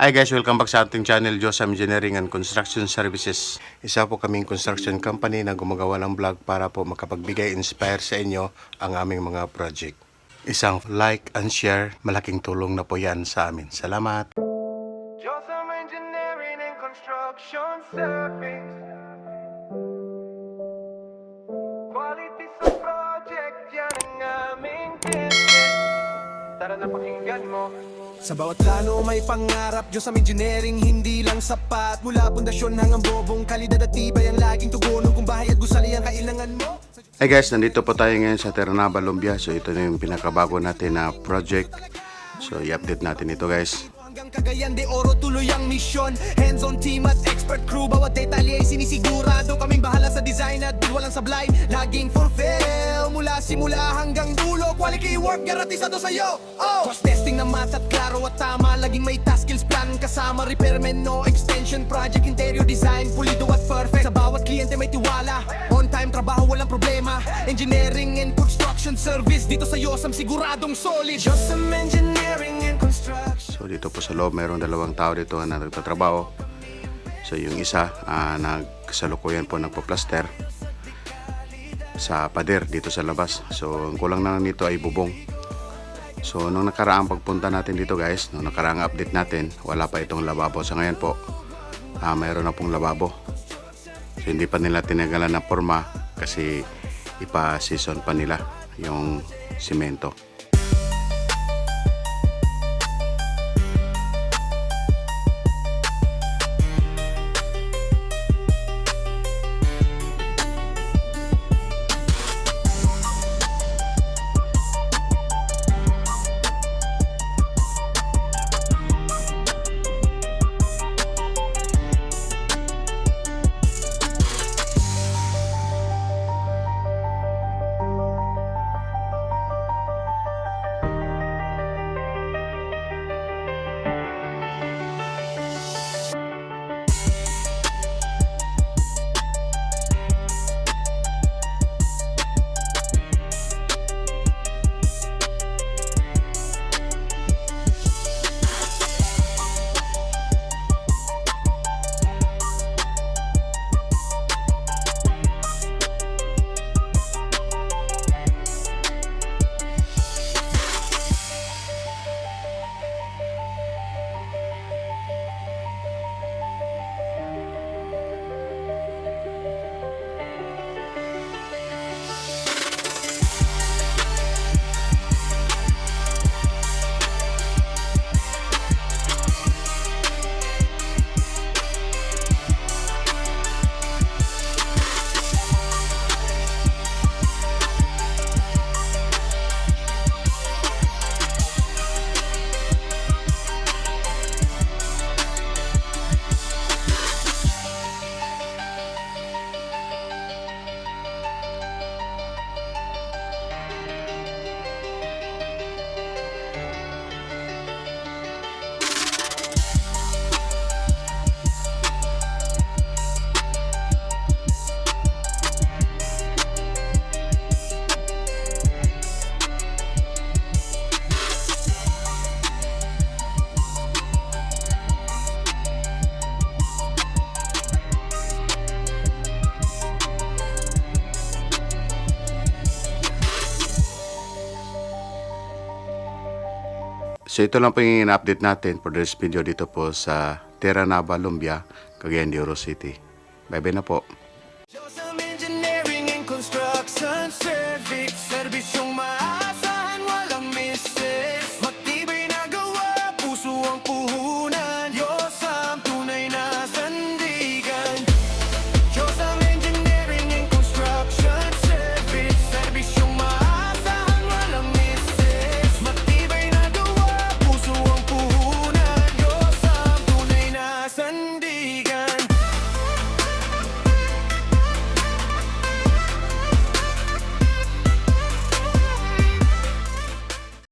Hi guys, welcome back sa ating channel, Josam Engineering and Construction Services. Isa po kaming construction company na gumagawa ng vlog para po makapagbigay inspire sa inyo ang aming mga project. Isang like and share, malaking tulong na po yan sa amin. Salamat! Josam Engineering and Construction Service. Quality sa project, yan ang aming business. Tara na pakinggan mo. Sa bawat plano may pangarap, Diyos ang engineering hindi lang sapat. Mula pundasyon hanggang bobong, kalidad at tibay ang laging tugon kung bahay at gusali ang kailangan mo. Hey guys, nandito po tayo ngayon sa Terranaba, Lumbia. So ito na yung pinakabago natin na project. So i-update natin ito guys. Hanggang Cagayan de Oro tuloy ang misyon. Hands-on team at expert crew, bawat detalye ay sinisigurado. Kaming bahala sa design at walang sablay, laging fulfill. Mula simula hanggang dulo, quality work garantisado sa'yo. Cross testing na mat at klaro at tama, laging may task skills plan kasama. Repairman, no extension, project interior design, pulido at perfect. Sa bawat kliyente may tiwala, on time trabaho walang problema. Engineering and construction service, dito sa Josam siguradong solid. Josam Engineering and Construction. So dito po sa loob, mayroong dalawang tao dito na nagtatrabaho. So yung isa, nagkasalukuyan po nagpo-plaster sa pader dito sa labas. So ang kulang na nito ay bubong. So nung nakaraang pagpunta natin dito guys, nung nakaraang update natin, wala pa itong lababo. Sa ngayon po, mayroon na pong lababo. So hindi pa nila tinagalan na forma kasi ipa-season pa nila yung simento. So ito lang po yung in-update natin for this video dito po sa Terranaba, Lumbia, Cagayan de Oro City. Bye-bye na po. Josam Engineering and Construction Service. Servisyong